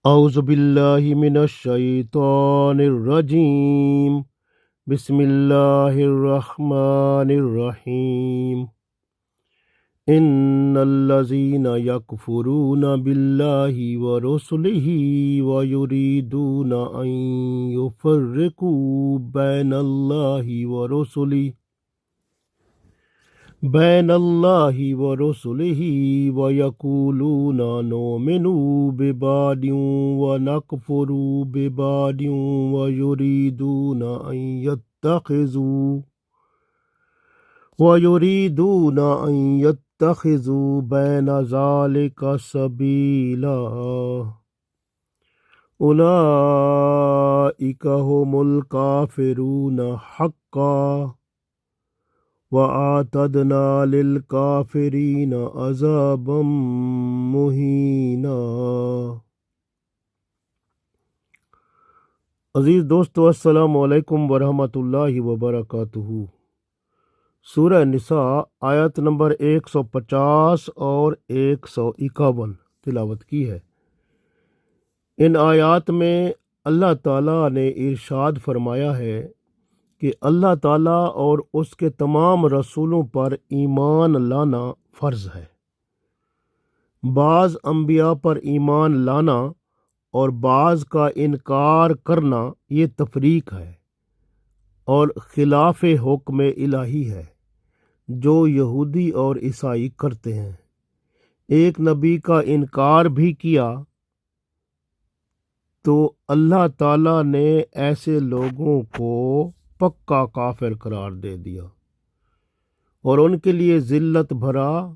أعوذ بالله من الشيطان الرجيم. بسم الله الرحمن الرحيم. إن الذين يكفرون بالله ورسله ويريدون أن يفرقوا بين الله ورسله ويقولون نؤمن ببعض ونكفر ببعض ويريدون أن يتخذوا بين ذلك سبيلا أولئك هم الكافرون حقا وَأَعْتَدْنَا لِلْكَافِرِينَ عَذَابًا مُهِينًا۔ عزیز دوستو، السلام علیکم ورحمۃ اللہ وبرکاتہ۔ سورہ نساء آیت نمبر 150 اور 151 تلاوت کی ہے۔ ان آیات میں اللہ تعالیٰ نے ارشاد فرمایا ہے کہ اللہ تعالیٰ اور اس کے تمام رسولوں پر ایمان لانا فرض ہے۔ بعض انبیاء پر ایمان لانا اور بعض کا انکار کرنا یہ تفریق ہے اور خلاف حکم الہی ہے جو یہودی اور عیسائی کرتے ہیں۔ ایک نبی کا انکار بھی کیا تو اللہ تعالیٰ نے ایسے لوگوں کو پکا کافر قرار دے دیا اور ان کے لیے ذلت بھرا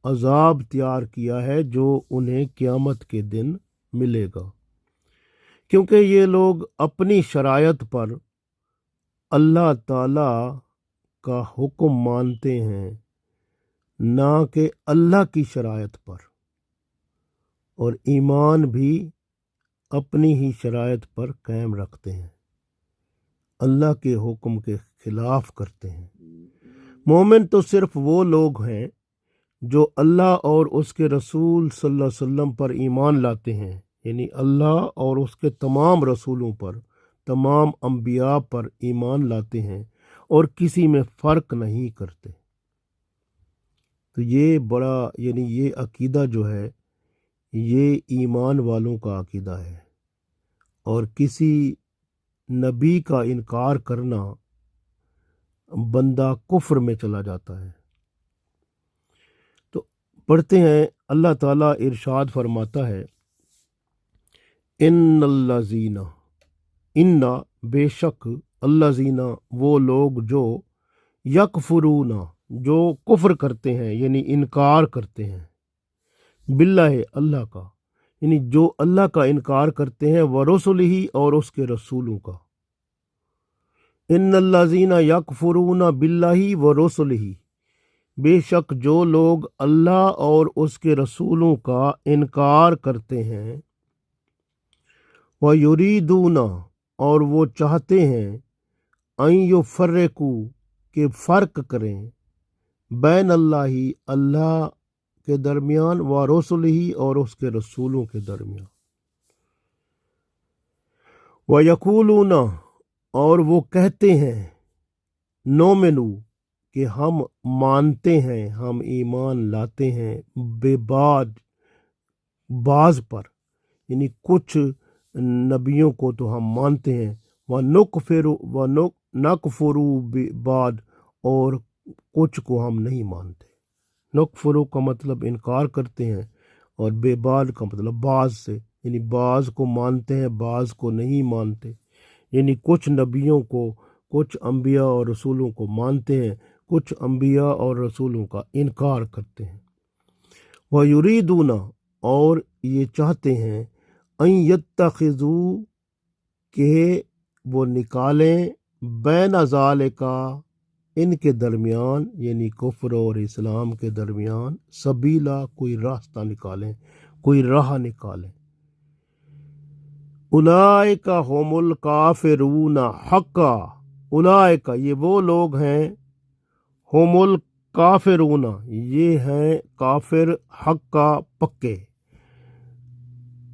عذاب تیار کیا ہے جو انہیں قیامت کے دن ملے گا، کیونکہ یہ لوگ اپنی شرائط پر اللہ تعالی کا حکم مانتے ہیں، نہ کہ اللہ کی شرائط پر، اور ایمان بھی اپنی ہی شرائط پر قائم رکھتے ہیں، اللہ کے حکم کے خلاف کرتے ہیں۔ مومن تو صرف وہ لوگ ہیں جو اللہ اور اس کے رسول صلی اللہ علیہ وسلم پر ایمان لاتے ہیں، یعنی اللہ اور اس کے تمام رسولوں پر، تمام انبیاء پر ایمان لاتے ہیں اور کسی میں فرق نہیں کرتے۔ تو یہ بڑا یہ عقیدہ جو ہے یہ ایمان والوں کا عقیدہ ہے، اور کسی نبی کا انکار کرنا بندہ کفر میں چلا جاتا ہے۔ تو پڑھتے ہیں، اللہ تعالیٰ ارشاد فرماتا ہے، ان الذین، ان بے شک، الذین وہ لوگ جو یکفرون جو کفر کرتے ہیں یعنی انکار کرتے ہیں، باللہ اللہ کا، یعنی جو اللہ کا انکار کرتے ہیں، ورسلہ اور اس کے رسولوں کا۔ ان الذین یکفرون باللہ ورسلہ، بے شک جو لوگ اللہ اور اس کے رسولوں کا انکار کرتے ہیں، وَيُرِيدُونَ اور وہ چاہتے ہیں، ان یفرقوا کہ فرق کریں، بین اللہ کے درمیان، ورسلہ اور اس کے رسولوں کے درمیان، وَيَقُولُونَ اور وہ کہتے ہیں، نؤمن کہ ہم مانتے ہیں، ہم ایمان لاتے ہیں، بعض پر، یعنی کچھ نبیوں کو تو ہم مانتے ہیں، وَنَكْفُرُ بِبَعْضٍ اور کچھ کو ہم نہیں مانتے۔ نکفرو کا مطلب انکار کرتے ہیں، اور بے بعد کا مطلب بعض سے، یعنی بعض کو مانتے ہیں بعض کو نہیں مانتے، یعنی کچھ نبیوں کو، کچھ انبیاء اور رسولوں کو مانتے ہیں، کچھ انبیاء اور رسولوں کا انکار کرتے ہیں۔ وَيُرِيدُونَ اور یہ چاہتے ہیں، ان یتخذوا کہ وہ نکالیں، بین ذالک ان کے درمیان، یعنی کفر اور اسلام کے درمیان، سبیلا کوئی راستہ نکالیں، کوئی راہ نکالیں۔ اولئک هم الکافرون حقا، اولئک یہ وہ لوگ ہیں، هم الکافرون یہ ہیں کافر، حقا پکے،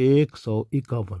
151।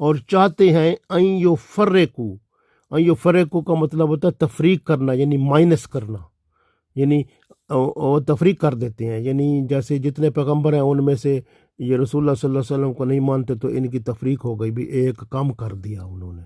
اور چاہتے ہیں ان یفرقو. ان یفرقو کا مطلب ہوتا ہے تفریق کرنا، یعنی مائنس کرنا، یعنی وہ تفریق کر دیتے ہیں. یعنی جیسے جتنے پیغمبر ہیں ان میں سے یہ رسول اللہ صلی اللہ علیہ وسلم کو نہیں مانتے تو ان کی تفریق ہو گئی، بھی ایک کم کر دیا انہوں نے،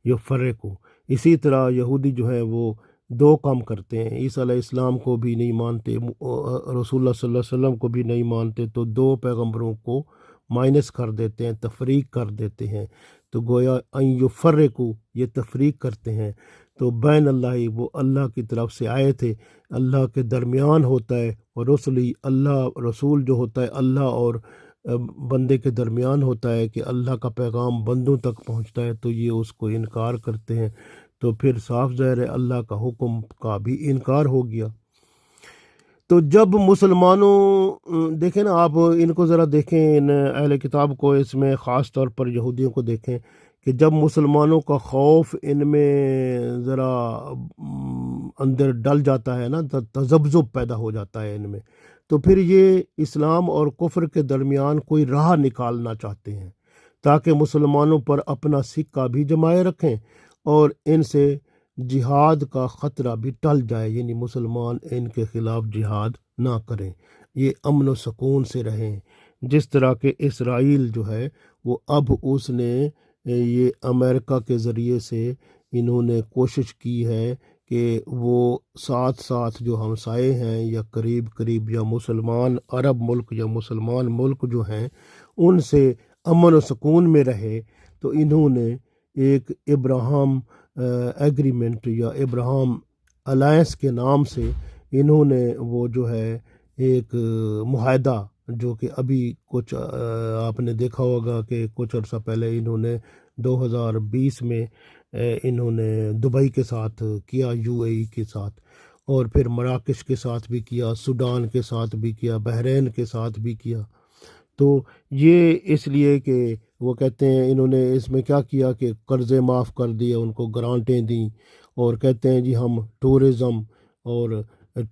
یفرقو. اسی طرح یہودی جو ہے وہ دو کام کرتے ہیں، عیسیٰ علیہ السلام کو بھی نہیں مانتے، رسول اللہ صلی اللہ علیہ وسلم کو بھی نہیں مانتے، تو دو پیغمبروں کو مائنس کر دیتے ہیں، تفریق کر دیتے ہیں. تو گویا ان یفرقو یہ تفریق کرتے ہیں. تو بین اللہ وہ اللہ کی طرف سے آئے تھے، اللہ کے درمیان ہوتا ہے، اور رسولی اللہ رسول جو ہوتا ہے اللہ اور بندے کے درمیان ہوتا ہے کہ اللہ کا پیغام بندوں تک پہنچتا ہے، تو یہ اس کو انکار کرتے ہیں. تو پھر صاف ظاہر ہے اللہ کا حکم کا بھی انکار ہو گیا. تو جب مسلمانوں دیکھیں نا، آپ ان کو ذرا دیکھیں، ان اہل کتاب کو، اس میں خاص طور پر یہودیوں کو دیکھیں کہ جب مسلمانوں کا خوف ان میں ذرا اندر ڈل جاتا ہے نا، تذبذب پیدا ہو جاتا ہے ان میں، تو پھر یہ اسلام اور کفر کے درمیان کوئی راہ نکالنا چاہتے ہیں تاکہ مسلمانوں پر اپنا سکہ بھی جمائے رکھیں اور ان سے جہاد کا خطرہ بھی ٹل جائے، یعنی مسلمان ان کے خلاف جہاد نہ کریں، یہ امن و سکون سے رہیں. جس طرح کہ اسرائیل جو ہے وہ اب اس نے یہ امریکہ کے ذریعے سے انہوں نے کوشش کی ہے کہ وہ ساتھ ساتھ جو ہمسائے ہیں یا قریب قریب یا مسلمان عرب ملک یا مسلمان ملک جو ہیں ان سے امن و سکون میں رہے. تو انہوں نے ایک ابراہم ایگریمنٹ یا ابراہم الائنس کے نام سے انہوں نے وہ جو ہے ایک معاہدہ، جو کہ ابھی کچھ آپ نے دیکھا ہوگا کہ کچھ عرصہ پہلے انہوں نے 2020 میں انہوں نے دبئی کے ساتھ کیا، یو اے ای کے ساتھ، اور پھر مراکش کے ساتھ بھی کیا، سوڈان کے ساتھ بھی کیا، بحرین کے ساتھ بھی کیا. تو یہ اس لیے کہ وہ کہتے ہیں انہوں نے اس میں کیا کیا کہ قرضے معاف کر دیے، ان کو گرانٹیں دیں، اور کہتے ہیں جی ہم ٹورزم اور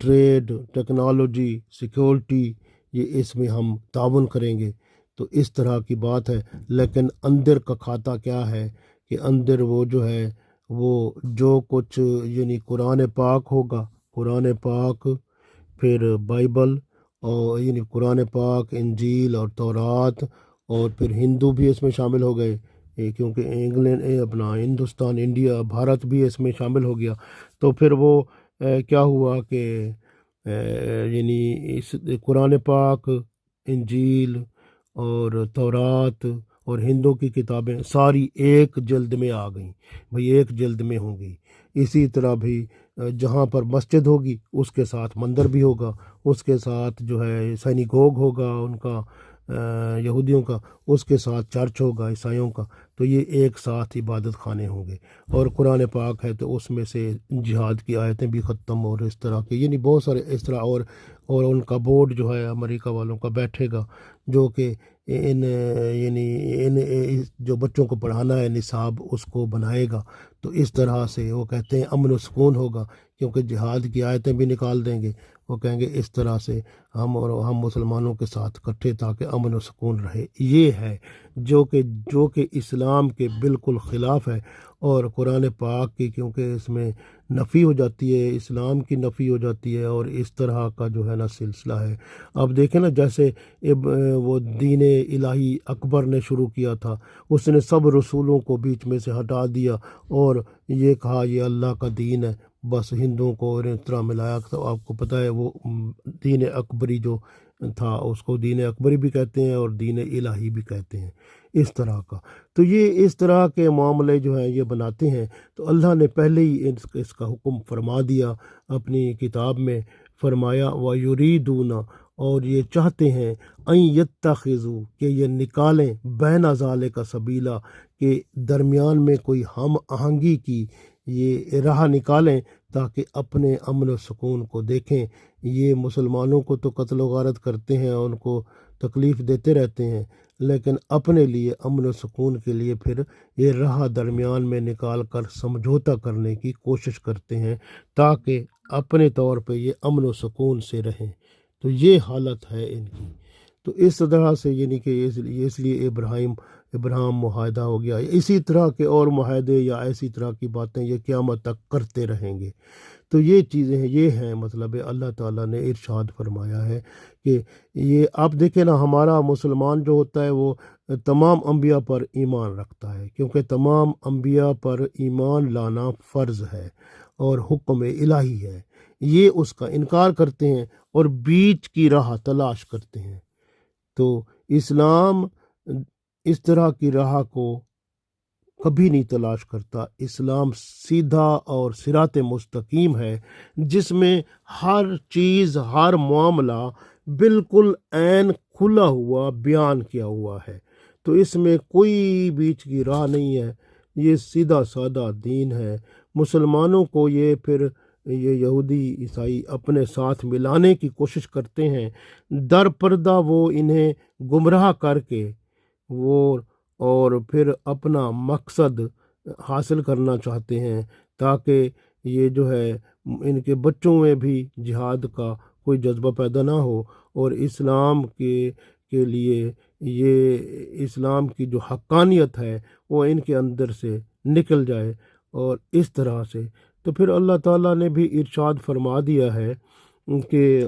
ٹریڈ، ٹیکنالوجی، سیکیورٹی، یہ اس میں ہم تعاون کریں گے. تو اس طرح کی بات ہے، لیکن اندر کا کھاتا کیا ہے کہ اندر وہ جو ہے وہ جو کچھ یعنی قرآن پاک ہوگا، قرآن پاک، پھر بائبل، اور یعنی قرآن پاک، انجیل اور تورات، اور پھر ہندو بھی اس میں شامل ہو گئے، کیونکہ انگلینڈ اپنا ہندوستان، انڈیا، بھارت بھی اس میں شامل ہو گیا. تو پھر وہ کیا ہوا کہ یعنی اس قرآن پاک، انجیل اور تورات اور ہندو کی کتابیں ساری ایک جلد میں آ گئیں، بھئی ایک جلد میں ہوں گی. اسی طرح بھی جہاں پر مسجد ہوگی اس کے ساتھ مندر بھی ہوگا، اس کے ساتھ جو ہے سینیگوگ ہوگا ان کا یہودیوں کا، اس کے ساتھ چرچ ہوگا عیسائیوں کا. تو یہ ایک ساتھ عبادت خانے ہوں گے. اور قرآن پاک ہے تو اس میں سے جہاد کی آیتیں بھی ختم، اور اس طرح کے یعنی بہت سارے اس طرح، اور ان کا بورڈ جو ہے امریکہ والوں کا بیٹھے گا جو کہ ان جو بچوں کو پڑھانا ہے نصاب اس کو بنائے گا. تو اس طرح سے وہ کہتے ہیں امن و سکون ہوگا، کیونکہ جہاد کی آیتیں بھی نکال دیں گے. وہ کہیں گے اس طرح سے ہم مسلمانوں کے ساتھ اکٹھے تاکہ امن و سکون رہے. یہ ہے جو کہ اسلام کے بالکل خلاف ہے، اور قرآن پاک کی کیونکہ اس میں نفی ہو جاتی ہے، اسلام کی نفی ہو جاتی ہے، اور اس طرح کا جو ہے نا سلسلہ ہے. اب دیکھیں نا، جیسے وہ دین الہی اکبر نے شروع کیا تھا، اس نے سب رسولوں کو بیچ میں سے ہٹا دیا اور یہ کہا یہ اللہ کا دین ہے، بس ہندوؤں کو اور اس طرح ملایا. تو آپ کو پتہ ہے وہ دین اکبری جو تھا اس کو دین اکبری بھی کہتے ہیں اور دین الہی بھی کہتے ہیں، اس طرح کا. تو یہ اس طرح کے معاملے جو ہیں یہ بناتے ہیں. تو اللہ نے پہلے ہی اس کا حکم فرما دیا اپنی کتاب میں، فرمایا وَيُرِيدُونَ، اور یہ چاہتے ہیں ان یتخذوا کہ یہ نکالیں بین ذالک سبیلا، کہ درمیان میں کوئی ہم آہنگی کی یہ راہ نکالیں تاکہ اپنے امن و سکون کو دیکھیں. یہ مسلمانوں کو تو قتل و غارت کرتے ہیں، ان کو تکلیف دیتے رہتے ہیں، لیکن اپنے لیے امن و سکون کے لیے پھر یہ راہ درمیان میں نکال کر سمجھوتا کرنے کی کوشش کرتے ہیں تاکہ اپنے طور پہ یہ امن و سکون سے رہیں. تو یہ حالت ہے ان کی. تو اس طرح سے یعنی کہ اس لیے ابراہیم ابراہم معاہدہ ہو گیا، اسی طرح کے اور معاہدے یا ایسی طرح کی باتیں یہ قیامت تک کرتے رہیں گے۔ تو یہ چیزیں ہیں، یہ ہیں مطلب اللہ تعالیٰ نے ارشاد فرمایا ہے کہ یہ آپ دیکھیں نا، ہمارا مسلمان جو ہوتا ہے وہ تمام انبیاء پر ایمان رکھتا ہے، کیونکہ تمام انبیاء پر ایمان لانا فرض ہے اور حکم الہی ہے۔ یہ اس کا انکار کرتے ہیں اور بیچ کی راہ تلاش کرتے ہیں۔ تو اسلام اس طرح کی راہ کو کبھی نہیں تلاش کرتا۔ اسلام سیدھا اور صراط مستقیم ہے، جس میں ہر چیز، ہر معاملہ بالکل عین کھلا ہوا بیان کیا ہوا ہے۔ تو اس میں کوئی بیچ کی راہ نہیں ہے، یہ سیدھا سادہ دین ہے۔ مسلمانوں کو یہ پھر یہ یہودی عیسائی اپنے ساتھ ملانے کی کوشش کرتے ہیں، در پردہ وہ انہیں گمراہ کر کے وہ اور پھر اپنا مقصد حاصل کرنا چاہتے ہیں، تاکہ یہ جو ہے ان کے بچوں میں بھی جہاد کا کوئی جذبہ پیدا نہ ہو، اور اسلام کے لیے یہ اسلام کی جو حقانیت ہے وہ ان کے اندر سے نکل جائے۔ اور اس طرح سے تو پھر اللہ تعالیٰ نے بھی ارشاد فرما دیا ہے کہ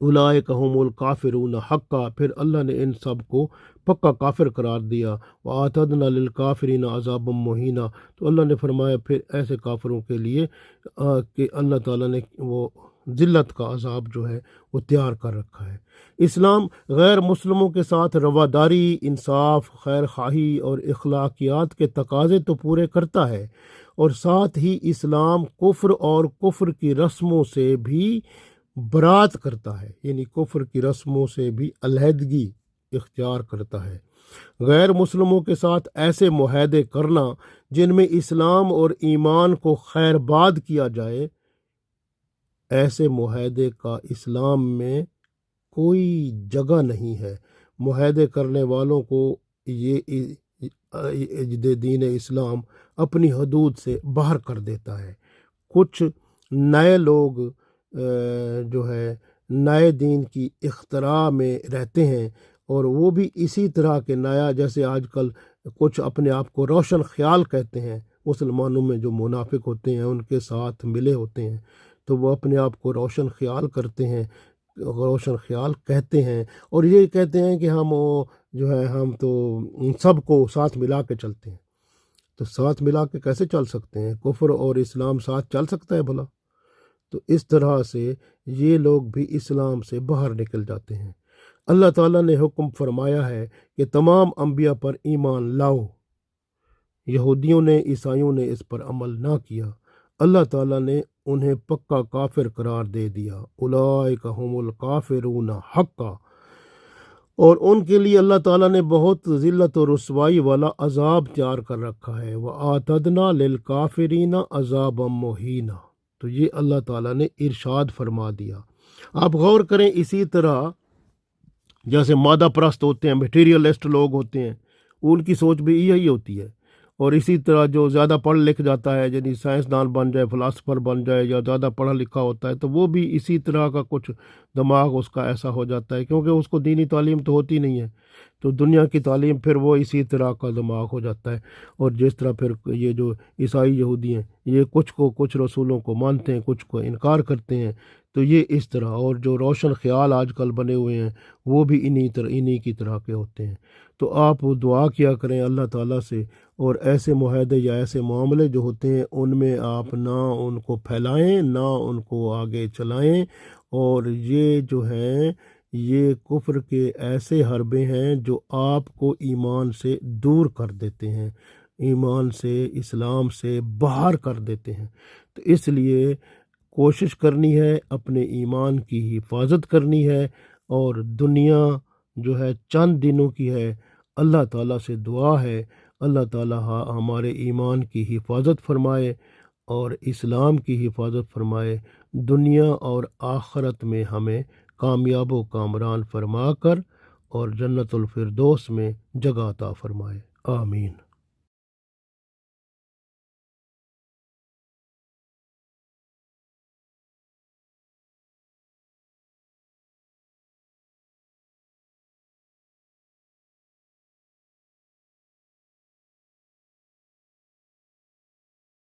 اولئک هم الکافرون حقا، پھر اللہ نے ان سب کو پکا کافر قرار دیا۔ وَأَعْتَدْنَا لِلْكَافِرِينَ عَذَابًا مُهِينًا، تو اللہ نے فرمایا پھر ایسے کافروں کے لیے کہ اللہ تعالیٰ نے وہ ذلت کا عذاب جو ہے وہ تیار کر رکھا ہے۔ اسلام غیر مسلموں کے ساتھ رواداری، انصاف، خیر خواہی اور اخلاقیات کے تقاضے تو پورے کرتا ہے، اور ساتھ ہی اسلام کفر اور کفر کی رسموں سے بھی برات کرتا ہے، یعنی کفر کی رسموں سے بھی علیحدگی اختیار کرتا ہے۔ غیر مسلموں کے ساتھ ایسے معاہدے کرنا جن میں اسلام اور ایمان کو خیر باد کیا جائے، ایسے معاہدے کا اسلام میں کوئی جگہ نہیں ہے۔ معاہدے کرنے والوں کو یہ دین اسلام اپنی حدود سے باہر کر دیتا ہے۔ کچھ نئے لوگ جو ہے نئے دین کی اختراع میں رہتے ہیں، اور وہ بھی اسی طرح کے نیا، جیسے آج کل کچھ اپنے آپ کو روشن خیال کہتے ہیں، مسلمانوں میں جو منافق ہوتے ہیں ان کے ساتھ ملے ہوتے ہیں، تو وہ اپنے آپ کو روشن خیال کرتے ہیں، روشن خیال کہتے ہیں، اور یہ کہتے ہیں کہ ہم جو ہے ہم تو سب کو ساتھ ملا کے چلتے ہیں۔ تو ساتھ ملا کے کیسے چل سکتے ہیں؟ کفر اور اسلام ساتھ چل سکتا ہے بھلا؟ تو اس طرح سے یہ لوگ بھی اسلام سے باہر نکل جاتے ہیں۔ اللہ تعالیٰ نے حکم فرمایا ہے کہ تمام انبیاء پر ایمان لاؤ۔ یہودیوں نے، عیسائیوں نے اس پر عمل نہ کیا، اللہ تعالیٰ نے انہیں پکا کافر قرار دے دیا۔ اولئک هم الکافرون حقا، اور ان کے لیے اللہ تعالیٰ نے بہت ذلت و رسوائی والا عذاب تیار کر رکھا ہے۔ وَآتَدْنَا لِلْكَافِرِينَ عَذَابًا مُهِينًا، تو یہ اللہ تعالیٰ نے ارشاد فرما دیا۔ آپ غور کریں، اسی طرح جیسے مادہ پرست ہوتے ہیں، میٹیریلسٹ لوگ ہوتے ہیں، ان کی سوچ بھی یہی ہوتی ہے، اور اسی طرح جو زیادہ پڑھ لکھ جاتا ہے، یعنی سائنسدان بن جائے، فلاسفر بن جائے، یا زیادہ پڑھا لکھا ہوتا ہے، تو وہ بھی اسی طرح کا کچھ دماغ اس کا ایسا ہو جاتا ہے، کیونکہ اس کو دینی تعلیم تو ہوتی نہیں ہے، تو دنیا کی تعلیم پھر وہ اسی طرح کا دماغ ہو جاتا ہے۔ اور جس طرح پھر یہ جو عیسائی یہودی ہیں، یہ کچھ رسولوں کو مانتے ہیں، کچھ کو انکار کرتے ہیں، تو یہ اس طرح، اور جو روشن خیال آج کل بنے ہوئے ہیں وہ بھی انہی کی طرح کے ہوتے ہیں۔ تو آپ دعا کیا کریں اللہ تعالیٰ سے، اور ایسے معاہدے یا ایسے معاملے جو ہوتے ہیں ان میں آپ نہ ان کو پھیلائیں، نہ ان کو آگے چلائیں، اور یہ جو ہیں یہ کفر کے ایسے حربے ہیں جو آپ کو ایمان سے دور کر دیتے ہیں، ایمان سے، اسلام سے باہر کر دیتے ہیں۔ تو اس لیے کوشش کرنی ہے، اپنے ایمان کی حفاظت کرنی ہے، اور دنیا جو ہے چند دنوں کی ہے۔ اللہ تعالیٰ سے دعا ہے اللہ تعالیٰ ہمارے ایمان کی حفاظت فرمائے اور اسلام کی حفاظت فرمائے، دنیا اور آخرت میں ہمیں کامیاب و کامران فرما کر اور جنت الفردوس میں جگہ عطا فرمائے۔ آمین۔